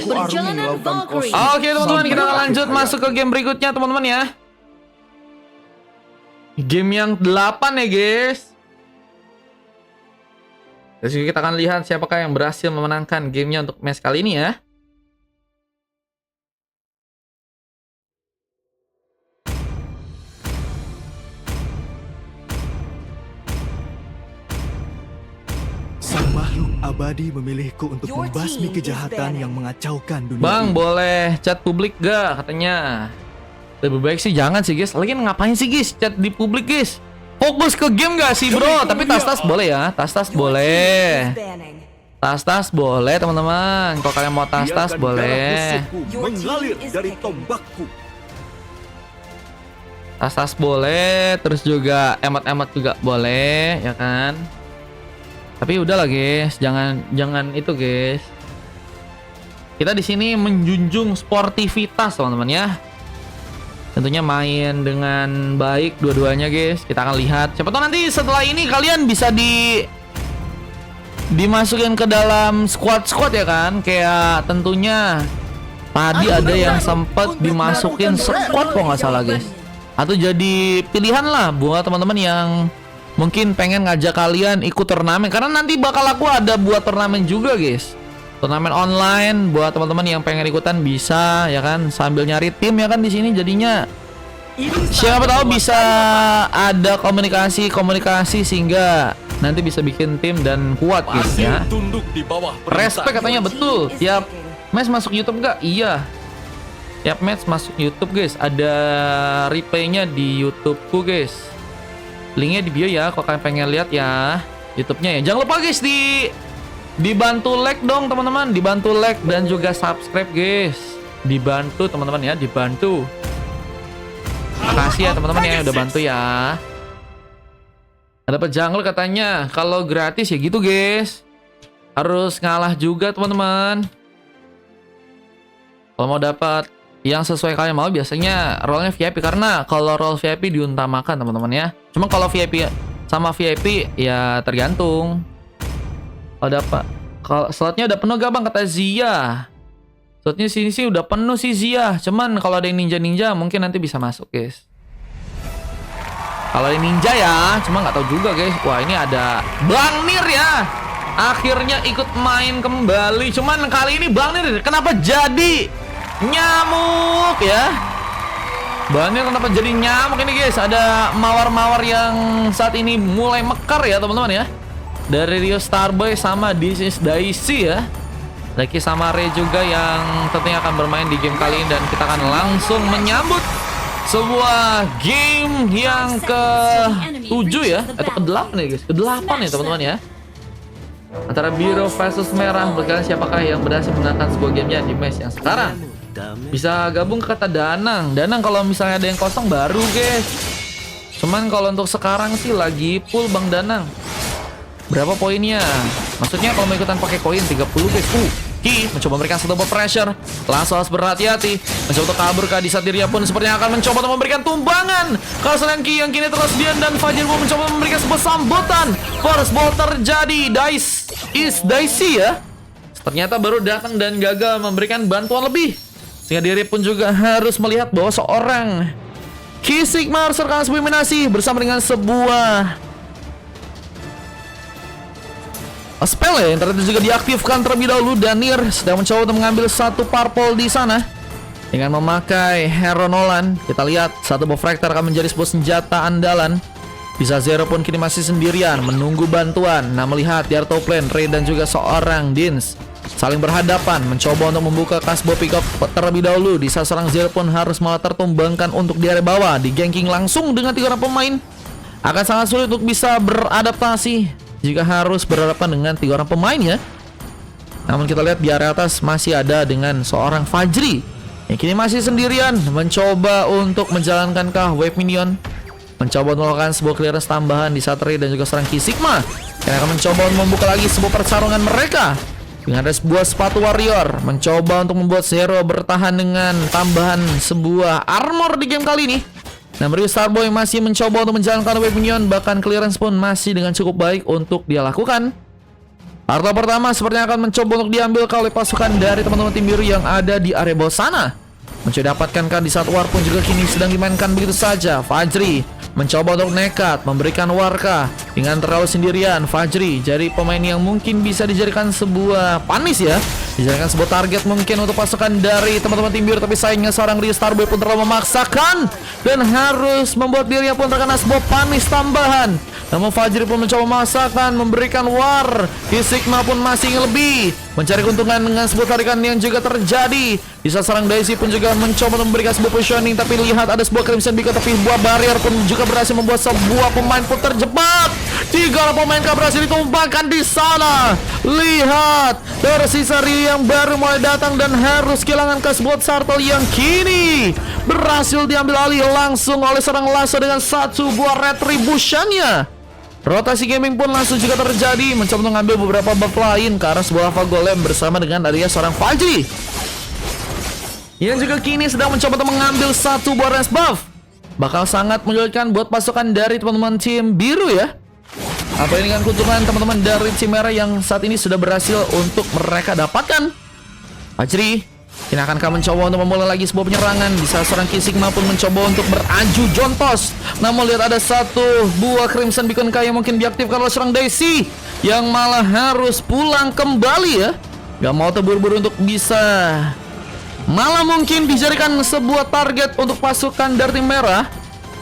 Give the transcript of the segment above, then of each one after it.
Aku Arumi Perjalanan melakukan Valkyrie. crossing Oke teman-teman, sampai kita akan akhir lanjut hayat. masuk ke game berikutnya teman-teman ya. Game yang 8 ya guys. Terus kita akan lihat siapakah yang berhasil memenangkan gamenya untuk match kali ini ya. Sang makhluk abadi memilihku untuk Your membasmi team is kejahatan banning. yang mengacaukan dunia Bang, ini. boleh chat publik gak katanya? Lebih baik sih jangan sih guys. Lagi ngapain sih guys chat di publik guys? Fokus ke game gak sih bro? Tapi tas-tas boleh ya. Tas-tas boleh. Tas-tas boleh teman-teman. Kalau kalian mau tas-tas Biarkan boleh. darah musuhku Your mengalir team is dari picking. tombakku. Tas-tas boleh. Terus juga emot-emot juga boleh, ya kan? Tapi udahlah guys, jangan itu guys. Kita di sini menjunjung sportivitas teman-teman ya. Tentunya main dengan baik dua-duanya guys. Kita akan lihat. Siapa tahu nanti setelah ini kalian bisa dimasukin ke dalam squad ya kan? Kayak tentunya tadi ada yang sempat dimasukin squad kok nggak salah guys. Atau jadi pilihan lah buat teman-teman yang mungkin pengen ngajak kalian ikut turnamen, karena nanti bakal aku ada buat turnamen juga guys. Turnamen online buat teman-teman yang pengen ikutan bisa ya kan, sambil nyari tim ya kan di sini jadinya. Siapa tahu bisa ada komunikasi sehingga nanti bisa bikin tim dan kuat guys ya. Tunduk di bawah perintah. Respect katanya betul. Tiap match masuk YouTube nggak? Iya. Tiap match masuk YouTube guys. Ada replaynya di YouTubeku guys. Linknya di bio ya, kalau kalian pengen lihat ya YouTube-nya ya. Jangan lupa guys dibantu like dong teman-teman, dibantu like dan juga subscribe guys. Dibantu teman-teman ya, dibantu. Makasih ya teman-teman ya udah bantu ya. Dapat jungle katanya. Kalau gratis ya gitu guys. Harus ngalah juga teman-teman. Kalau mau dapat yang sesuai kalian mau biasanya role-nya VIP, karena kalau role VIP diutamakan teman-teman ya. Cuma kalau VIP sama VIP ya tergantung. Kalau slotnya udah penuh gak bang kata Zia. Slotnya sini sih udah penuh sih Zia. Cuman kalau ada yang ninja mungkin nanti bisa masuk guys. Kalau ada ninja ya, cuma nggak tahu juga guys. Wah ini ada Bang Nir ya. Akhirnya ikut main kembali. Cuman kali ini Bang Nir kenapa jadi nyamuk ya? Bang Nir kenapa jadi nyamuk ini guys? Ada mawar-mawar yang saat ini mulai mekar ya teman-teman ya. Dari Rio Starboy sama This is Daisy ya. Laki sama Ray juga yang tentunya akan bermain di game kali ini. Dan kita akan langsung menyambut sebuah game yang ke-7 ya. Atau ke-8 ya guys. Ke-8 ya teman-teman ya. Antara biru versus merah. Berkalian siapakah yang berhasil menangkan sebuah gamenya di match yang sekarang. Bisa gabung ke kata Danang. Danang kalau misalnya ada yang kosong baru guys. Cuman kalau untuk sekarang sih lagi full Bang Danang. Berapa poinnya? Maksudnya kalau mau ikutan pakai koin 30 guys. Ki mencoba memberikan satu ball pressure. Langsung harus berhati-hati. Mencoba untuk kabur ke Adisa Diriya pun sepertinya akan mencoba untuk memberikan tumbangan. Kalau selain Ki yang kini terus Dian dan Fajir pun mencoba memberikan sebuah sambutan. First ball terjadi. Dice is Daisy ya. Ternyata baru datang dan gagal memberikan bantuan lebih. Sehingga diri pun juga harus melihat bahwa seorang Ki Sigma harus serkan sebuah eliminasi bersama dengan sebuah spell ya yang ternyata juga diaktifkan terlebih dahulu. Danir sedang mencoba untuk mengambil satu purple di sana dengan memakai Hero Nolan. Kita lihat satu buff Fractor akan menjadi sebuah senjata andalan. Bisa Zero pun kini masih sendirian menunggu bantuan. Nah melihat di top lane Ray dan juga seorang Dins saling berhadapan, mencoba untuk membuka Kasbo pick up terlebih dahulu. Di saat seorang Zero pun harus malah tertumbangkan untuk di area bawah. Di ganking langsung dengan 3 orang pemain. Akan sangat sulit untuk bisa beradaptasi jika harus berhadapan dengan 3 orang pemain ya. Namun kita lihat di area atas masih ada dengan seorang Fajri yang kini masih sendirian, mencoba untuk menjalankan wave minion. Mencoba untuk melakukan sebuah clearance tambahan di saat Ray dan juga seorang Ki Sigma yang akan mencoba untuk membuka lagi sebuah pertarungan mereka. Dengan ada sebuah sepatu warrior, mencoba untuk membuat Zero bertahan dengan tambahan sebuah armor di game kali ini. Nah, Rio Starboy masih mencoba untuk menjalankan wave minion, bahkan clearance pun masih dengan cukup baik untuk dia lakukan. Turtle pertama sepertinya akan mencoba untuk diambil oleh pasukan dari teman-teman tim biru yang ada di area bawah sana. Mencoba dapatkan kan di saat war pun juga kini sedang dimainkan begitu saja. Fajri mencoba untuk nekat memberikan warka dengan terlalu sendirian. Fajri jadi pemain yang mungkin bisa dijadikan sebuah panis ya, dijadikan sebuah target mungkin untuk pasukan dari teman-teman tim biru. Tapi sayangnya seorang Rio Starboy pun terlalu memaksakan dan harus membuat dirinya pun terkena sebuah panis tambahan. Namun Fajri pun mencoba memaksakan memberikan war. Sigma pun masih ingin lebih mencari keuntungan dengan sebuah tarikan yang juga terjadi. Di saat serang Daisy pun juga mencoba memberikan sebuah positioning, tapi lihat ada sebuah Crimson Beacon, tapi sebuah barrier pun juga berhasil membuat sebuah pemain pun terjebak. 3 pemain berhasil ditumpahkan di sana. Lihat, tersisa Rio yang baru mulai datang dan harus kehilangan ke sebuah Turtle yang kini berhasil diambil alih langsung oleh seorang Lasso dengan satu buah retributionnya. Rotasi gaming pun langsung juga terjadi, mencoba mengambil beberapa buff lain ke arah sebuah lava golem bersama dengan adanya seorang Fajri yang juga kini sedang mencoba untuk mengambil satu buah range buff. Bakal sangat menyulitkan buat pasukan dari teman-teman tim biru ya. Apa ini kan keuntungan teman-teman dari tim merah yang saat ini sudah berhasil untuk mereka dapatkan. Fajri kini akan mencoba untuk memulai lagi sebuah penyerangan. Bisa seorang Sigma pun mencoba untuk beraju jontos. Namun lihat ada satu buah Crimson Beacon yang mungkin diaktifkan oleh seorang Daisy yang malah harus pulang kembali ya. Gak mau terburu-buru untuk bisa malah mungkin dijadikan sebuah target untuk pasukan dari tim merah.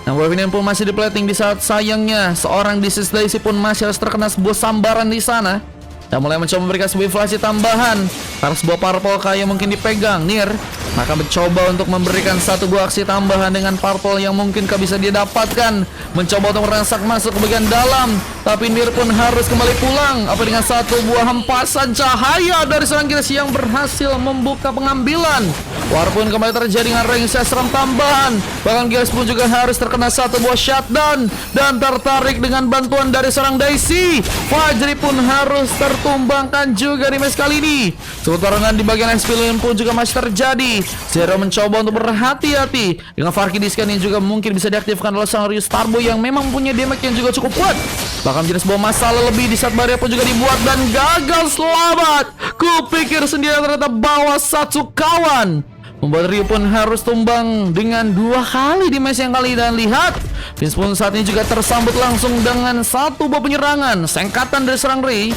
Nah, Wavinian pun masih di-plating di saat sayangnya seorang This Daisy pun masih harus terkena sebuah sambaran di sana. Dan mulai mencoba memberikan sebuah inflasi tambahan karena sebuah purple yang mungkin dipegang Nier, maka mencoba untuk memberikan satu buah aksi tambahan dengan purple yang mungkin bisa dia dapatkan. Mencoba untuk merangsak masuk ke bagian dalam, tapi Nier pun harus kembali pulang. Apa dengan satu buah hempasan cahaya dari seorang Gears yang berhasil membuka pengambilan. War pun kembali terjadi dengan range seram tambahan. Bahkan Gears pun juga harus terkena satu buah shutdown dan tertarik dengan bantuan dari seorang Daisy. Fajri pun harus tertumbangkan juga di match kali ini. Pertarungan di bagian XP lane pun juga masih terjadi. Zero mencoba untuk berhati-hati dengan Farkidiskan yang juga mungkin bisa diaktifkan oleh sang Rio Starboy yang memang punya damage yang juga cukup kuat. Bahkan menjadi sebuah masalah lebih di saat barrier pun juga dibuat dan gagal selamat. Kupikir sendiri ternyata bawa satu kawan, membuat Rio pun harus tumbang dengan 2 kali di match yang kali. Dan lihat, Vince pun saat ini juga tersambut langsung dengan satu buah penyerangan. Sengkatan dari serang Ray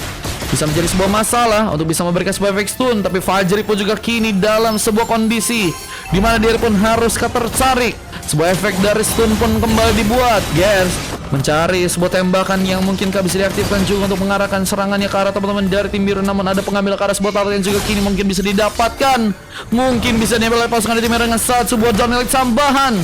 bisa menjadi sebuah masalah untuk bisa memberikan sebuah efek stun. Tapi Fajri pun juga kini dalam sebuah kondisi di mana dia pun harus tertarik. Sebuah efek dari stun pun kembali dibuat. Gears mencari sebuah tembakan yang mungkin bisa diaktifkan juga untuk mengarahkan serangannya ke arah teman-teman dari tim biru. Namun ada pengambil ke arah sebuah target yang juga kini mungkin bisa didapatkan. Mungkin bisa diambil oleh pasukan dari tim merah dengan satu sebuah down elite tambahan.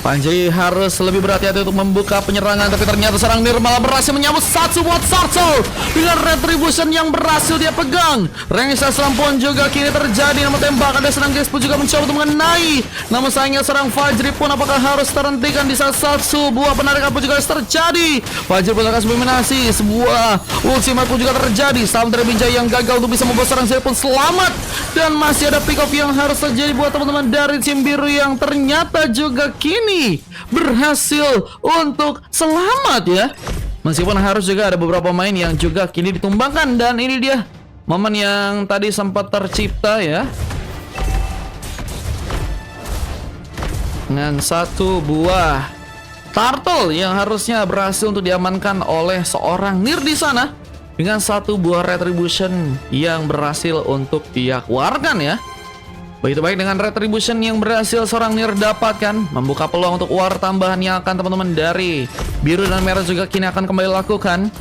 Fajri harus lebih berhati-hati untuk membuka penyerangan, tapi ternyata serang Nier malah berhasil menyambut satu buat Turtle dengan retribution yang berhasil dia pegang. Range selam pun juga kini terjadi, namun tembakan dari serang Gears pun juga mencoba untuk mengenai. Namun sayangnya serang Fajri pun apakah harus terhentikan di saat satu buah penarikan pun juga harus terjadi. Fajri pun akan subminasi, sebuah ultimate pun juga terjadi. Salam dari Binjai yang gagal untuk bisa membuat serang Zero pun selamat. Dan masih ada pick off yang harus terjadi buat teman-teman dari tim biru yang ternyata juga kini berhasil untuk selamat ya. Meskipun harus juga ada beberapa pemain yang juga kini ditumbangkan. Dan ini dia momen yang tadi sempat tercipta ya, dengan satu buah Turtle yang harusnya berhasil untuk diamankan oleh seorang Nier di sana, dengan satu buah retribution yang berhasil untuk dia keluarkan ya. Begitu baik dengan retribution yang berhasil seorang Nier dapatkan, membuka peluang untuk war tambahan yang akan teman-teman dari biru dan merah juga kini akan kembali lakukan.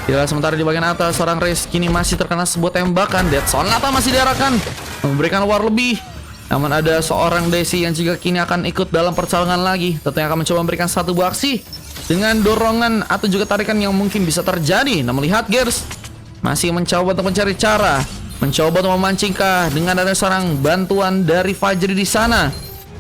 Tidak sementara di bagian atas seorang Race kini masih terkena sebuah tembakan. Dead Sonata masih diarahkan memberikan war lebih. Namun ada seorang Daisy yang juga kini akan ikut dalam pertarungan lagi. Tentunya akan mencoba memberikan satu buah aksi dengan dorongan atau juga tarikan yang mungkin bisa terjadi. Namun lihat Gears masih mencoba untuk mencari cara, mencoba untuk memancingkah dengan ada seorang bantuan dari Fajri di sana,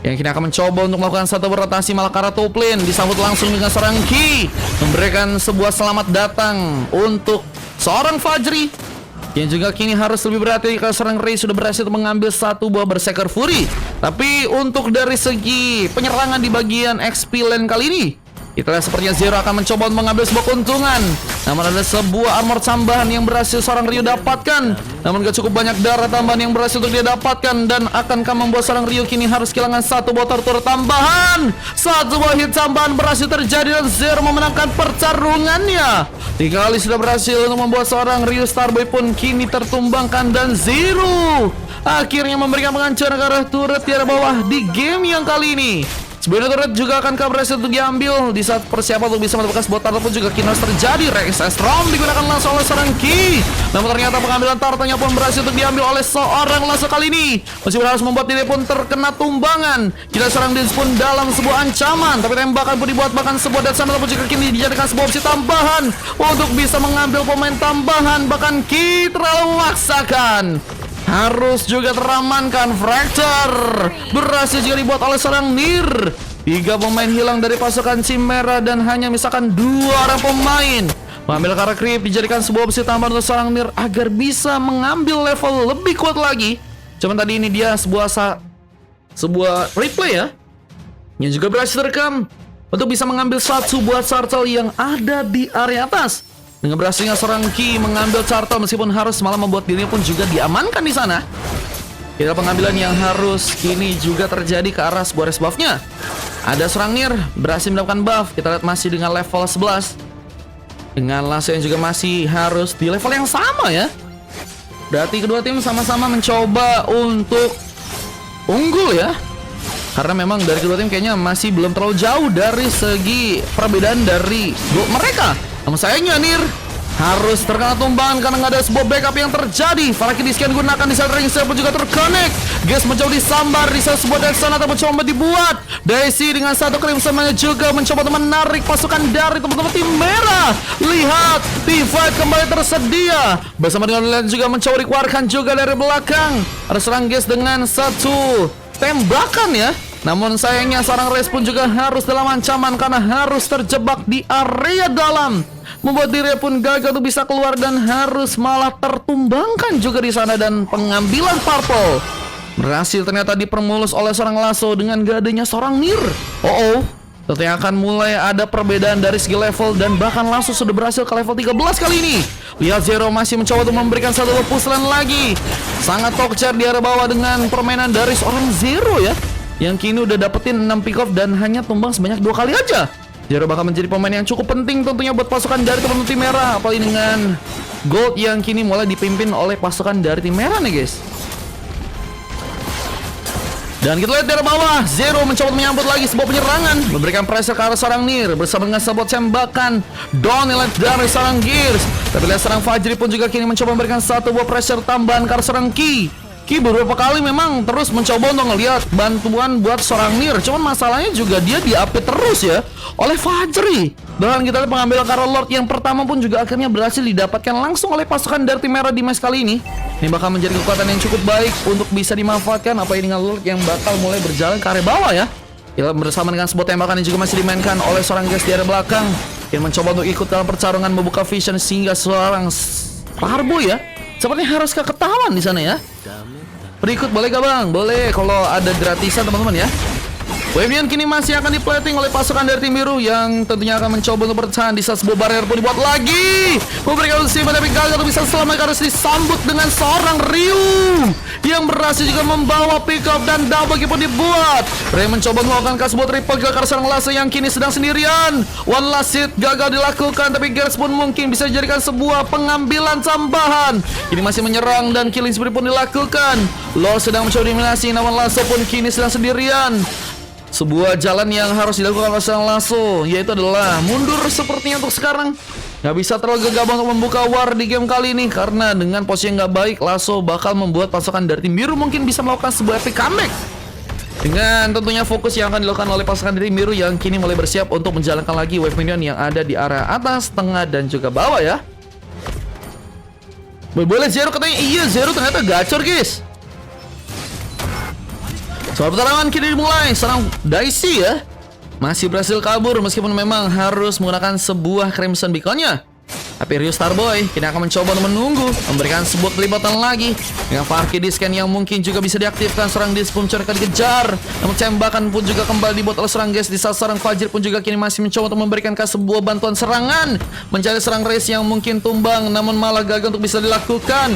yang kini akan mencoba untuk melakukan satu rotasi malah ke arah top lane. Disambut langsung dengan seorang Ki, memberikan sebuah selamat datang untuk seorang Fajri yang juga kini harus lebih berhati karena seorang Ray sudah berhasil mengambil satu buah Berserker Fury. Tapi untuk dari segi penyerangan di bagian XP lane kali ini, Kita lihat sepertinya Zero akan mencoba untuk mengambil sebuah keuntungan. Namun ada sebuah armor tambahan yang berhasil seorang Ryu dapatkan. Namun gak cukup banyak darah tambahan yang berhasil untuk dia dapatkan. Dan akankah membuat seorang Ryu kini harus kehilangan satu buah tortur tambahan. Satu buah hit tambahan berhasil terjadi dan Zero memenangkan pertarungannya. 3 kali sudah berhasil untuk membuat seorang Ryu Starboy pun kini tertumbangkan. Dan Zero akhirnya memberikan penghancuran ke arah turret di arah bawah di game yang kali ini. Sebenarnya turret juga akan berhasil untuk diambil di saat persiapan untuk bisa mendapatkan sebuah turret pun juga kini harus terjadi. Rekses Rom digunakan langsung oleh seorang Ki. Namun ternyata pengambilan turretnya pun berhasil untuk diambil oleh seorang langsung kali ini. Meskipun harus membuat diri pun terkena tumbangan. Kita seorang Dins pun dalam sebuah ancaman. Tapi tembakan pun dibuat bahkan sebuah death sana pun juga kini dijadikan sebuah opsi tambahan untuk bisa mengambil pemain tambahan. Bahkan Ki terlalu memaksakan. Harus juga teramankan. Fracture berhasil juga dibuat oleh seorang Nir. 3 pemain hilang dari pasukan Chimera dan hanya misalkan 2 orang pemain. Mengambil Kara Creep dijadikan sebuah opsi tambahan untuk seorang Nir agar bisa mengambil level lebih kuat lagi. Cuman tadi ini dia sebuah replay ya, yang juga berhasil terekam untuk bisa mengambil satu buah turtle yang ada di area atas. Dengan berhasilnya seorang Ki mengambil turtle meskipun harus malah membuat dirinya pun juga diamankan di sana. Kita pengambilan yang harus kini juga terjadi ke arah sebuah res buff-nya. Ada seorang Nir berhasil mendapatkan buff. Kita lihat masih dengan level 11. Dengan lasso yang juga masih harus di level yang sama ya. Berarti kedua tim sama-sama mencoba untuk unggul ya. Karena memang dari kedua tim kayaknya masih belum terlalu jauh dari segi perbedaan dari goal mereka. Namun sayangnya Nir harus terkena tumbangan karena nggak ada sebuah backup yang terjadi. Falaki Discan gunakan di saat ring pun juga terconnect. Gas mencoba disambar di saat sebuah Dexon atau mencoba dibuat. Daisy dengan satu Crimson juga mencoba untuk menarik pasukan dari teman-teman tim merah. Lihat, Divide kembali tersedia. Bersama dengan Lilian juga mencoba dikeluarkan juga dari belakang. Ada serang Gas dengan satu tembakan ya. Namun sayangnya seorang Race pun juga harus dalam ancaman karena harus terjebak di area dalam, membuat dirinya pun gagal untuk bisa keluar dan harus malah tertumbangkan juga di sana. Dan pengambilan purple berhasil ternyata dipermulus oleh seorang Lasso dengan gak adanya seorang Nir. Tentunya akan mulai ada perbedaan dari segi level dan bahkan Lasso sudah berhasil ke level 13 kali ini. Lihat Zero masih mencoba untuk memberikan satu pukulan lagi. Sangat tokcer di area bawah dengan permainan dari seorang Zero ya, yang kini udah dapetin 6 pick off dan hanya tumbang sebanyak 2 kali aja. Zero bakal menjadi pemain yang cukup penting tentunya buat pasukan dari teman-teman tim merah. Apalagi dengan Gold yang kini mulai dipimpin oleh pasukan dari tim merah nih guys. Dan kita lihat dari bawah, Zero mencoba menyambut lagi sebuah penyerangan, memberikan pressure ke arah seorang Nir bersama dengan sebuah tembakan Donelite dari seorang Gears. Tapi lihat seorang Fajri pun juga kini mencoba memberikan satu buah pressure tambahan ke arah seorang Ki. Ki beberapa kali memang terus mencoba untuk ngelihat bantuan buat seorang Nir. Cuman masalahnya juga dia diapit terus ya oleh Fajri. Dan kita lihat pengambilan Karol Lord yang pertama pun juga akhirnya berhasil didapatkan langsung oleh pasukan dari tim merah di match kali ini. Ini bakal menjadi kekuatan yang cukup baik untuk bisa dimanfaatkan. Apa ini dengan Lord yang bakal mulai berjalan ke area bawah ya. Kita bersama dengan sebuah tembakan yang juga masih dimainkan oleh seorang guys di area belakang yang mencoba untuk ikut dalam pertarungan membuka vision sehingga seorang Parbo ya sepertinya harus ketahuan di sana ya. Berikut boleh gak bang? Boleh kalau ada gratisan teman-teman ya. Wave kini masih akan diplating oleh pasukan dari tim biru yang tentunya akan mencoba untuk bertahan di saat sebuah barrier pun dibuat lagi. Memberikan usia tapi gagal untuk bisa selamat, harus disambut dengan seorang Ryu yang berhasil juga membawa pick up dan double kill pun dibuat. Ray mencoba melakukan sebuah triple kill karena seorang Lasso yang kini sedang sendirian. One last hit gagal dilakukan tapi Gears pun mungkin bisa dijadikan sebuah pengambilan tambahan. Kini masih menyerang dan killing spree pun dilakukan. Lord sedang mencoba dominasi namun Lasso pun kini sedang sendirian. Sebuah jalan yang harus dilakukan oleh seorang Lasso yaitu adalah mundur sepertinya untuk sekarang. Gak bisa terlalu gegabah untuk membuka war di game kali ini karena dengan posisi yang gak baik Lasso bakal membuat pasukan dari tim biru mungkin bisa melakukan sebuah epic comeback. Dengan tentunya fokus yang akan dilakukan oleh pasukan dari tim biru yang kini mulai bersiap untuk menjalankan lagi wave minion yang ada di area atas, tengah dan juga bawah ya. Boleh Zero katanya, iya Zero ternyata gacor guys. Soal pertarungan kini dimulai. Serang Daisy ya masih berhasil kabur meskipun memang harus menggunakan sebuah Crimson Beacon-nya. Tapi Ryu Starboy kini akan mencoba untuk menunggu, memberikan sebuah kelibatan lagi dengan Farki Disken yang mungkin juga bisa diaktifkan. Seorang Dis pun akan dikejar, namun tembakan pun juga kembali dibuat oleh seorang Guys. Di saat seorang Fajir pun juga kini masih mencoba untuk memberikan sebuah bantuan serangan, mencari serang Race yang mungkin tumbang, namun malah gagal untuk bisa dilakukan.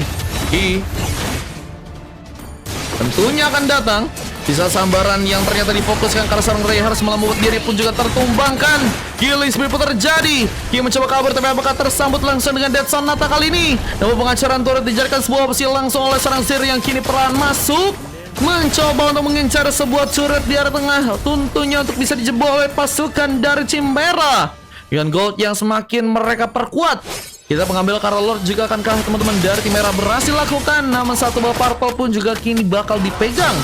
Tentunya akan datang bisa sambaran yang ternyata difokuskan karena seorang Ray harus membuat diri pun juga tertumbangkan. Killing spree pun terjadi. Ki mencoba kabur tapi apakah tersambut langsung dengan Death Sonata kali ini. Namun pengacaran turret dijadikan sebuah opsi langsung oleh seorang Sir yang kini peran masuk, mencoba untuk mengincar sebuah turret di area tengah, tentunya untuk bisa dijebol oleh pasukan dari tim merah. Dengan gold yang semakin mereka perkuat, kita mengambil Karl Lord juga akankah teman-teman dari tim merah berhasil lakukan. Namun satu buah purple pun juga kini bakal dipegang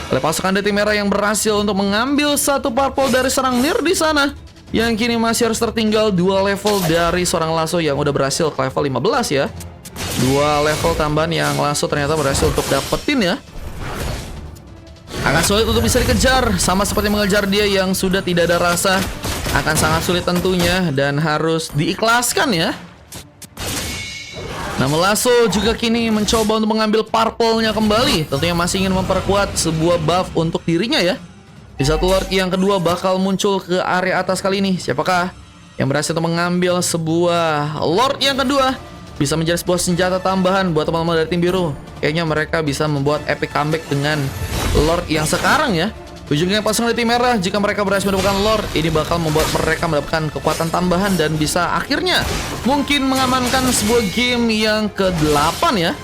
oleh pasukan dari tim merah yang berhasil untuk mengambil satu purple dari serang Nir di sana, yang kini masih harus tertinggal 2 level dari seorang Lasso yang udah berhasil ke level 15 ya. 2 level tambahan yang Lasso ternyata berhasil untuk dapetin ya. Akan sulit untuk bisa dikejar, sama seperti mengejar dia yang sudah tidak ada rasa. Akan sangat sulit tentunya dan harus diikhlaskan ya. Namun Lasso juga kini mencoba untuk mengambil purple-nya kembali. Tentunya masih ingin memperkuat sebuah buff untuk dirinya ya. Di satu Lord yang kedua bakal muncul ke area atas kali ini. Siapakah yang berhasil untuk mengambil sebuah Lord yang kedua? Bisa menjadi sebuah senjata tambahan buat teman-teman dari tim biru. Kayaknya mereka bisa membuat epic comeback dengan Lord yang sekarang ya. Ujungnya pasukan dari tim merah, jika mereka berhasil mendapatkan Lord, ini bakal membuat mereka mendapatkan kekuatan tambahan dan bisa akhirnya mungkin mengamankan sebuah game yang ke-8 ya.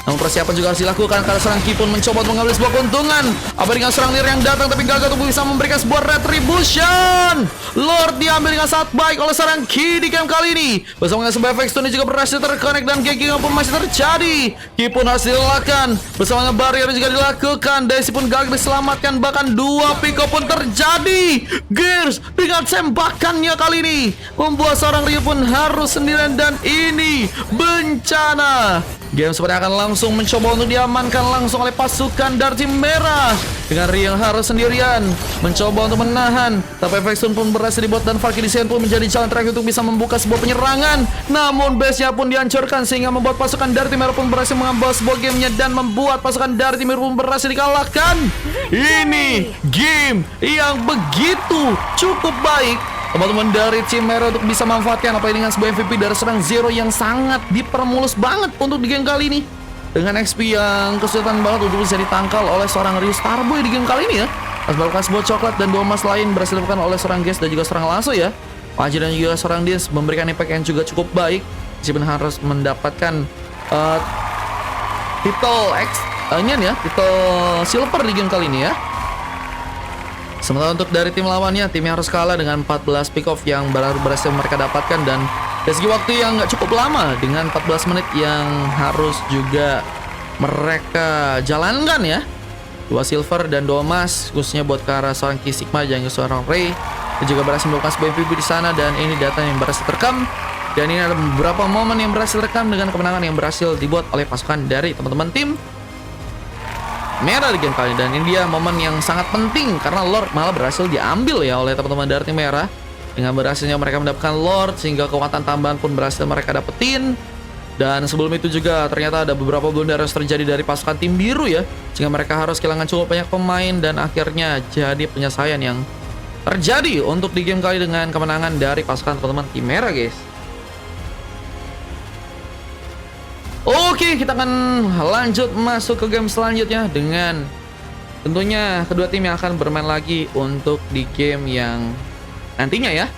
Namun persiapan juga harus dilakukan karena serang Ki pun mencoba untuk mengambil sebuah keuntungan. Apa dengan serang Nir yang datang tapi gagal untuk bisa memberikan sebuah retribution. Lord diambil dengan sangat baik oleh serang Ki di game kali ini. Bersama dengan sebuah efek stun juga berhasil terconnect dan gagging pun masih terjadi. Ki pun harus dilakukan. Bersama dengan barrier juga dilakukan. Daisy pun gagal diselamatkan, bahkan 2 Pico pun terjadi. Gears dengan tembakannya kali ini membuat seorang Ryu pun harus sendirian dan ini bencana. Game seperti akan langsung mencoba untuk diamankan langsung oleh pasukan dari tim merah. Dengan Ryu yang harus sendirian mencoba untuk menahan, tapi efek stun pun berhasil dibuat dan Farki Disken pun menjadi jalan terakhir untuk bisa membuka sebuah penyerangan. Namun base-nya pun dihancurkan sehingga membuat pasukan dari tim merah pun berhasil mengambil sebuah gamenya dan membuat pasukan dari tim biru pun berhasil dikalahkan. Ini game yang begitu cukup baik teman-teman dari tim merah untuk bisa memanfaatkan apa dengan sebuah MVP dari serang Zero yang sangat dipermulus banget untuk di game kali ini. Dengan XP yang kesulitan banget untuk bisa ditangkal oleh seorang Ryu Starboy di game kali ini ya. Harus melakukan sebuah coklat dan 2 emas lain berhasil dilakukan oleh seorang Guest dan juga seorang Lasso ya. Fajir dan juga seorang Dis memberikan impact yang juga cukup baik. Meskipun harus mendapatkan title title silver di game kali ini ya. Sementara untuk dari tim lawannya, timnya harus kalah dengan 14 pick off yang baru berhasil mereka dapatkan dan dari segi waktu yang nggak cukup lama dengan 14 menit yang harus juga mereka jalankan ya. 2 silver dan 2 emas khususnya buat ke arah seorang Ki Sigma dan seorang Ray. Dan juga berhasil melakukan sebuah MVP di sana dan ini data yang berhasil terekam. Dan ini ada beberapa momen yang berhasil terekam dengan kemenangan yang berhasil dibuat oleh pasukan dari teman-teman tim merah di game kali ini. Dan ini dia momen yang sangat penting karena Lord malah berhasil diambil ya oleh teman-teman dari tim merah. Dengan berhasilnya mereka mendapatkan Lord sehingga kekuatan tambahan pun berhasil mereka dapetin. Dan sebelum itu juga ternyata ada beberapa blunder yang terjadi dari pasukan tim biru ya, sehingga mereka harus kehilangan cukup banyak pemain dan akhirnya jadi penyelesaian yang terjadi untuk di game kali dengan kemenangan dari pasukan teman-teman tim merah guys. Oke, kita akan lanjut masuk ke game selanjutnya dengan tentunya kedua tim yang akan bermain lagi untuk di game yang nantinya ya.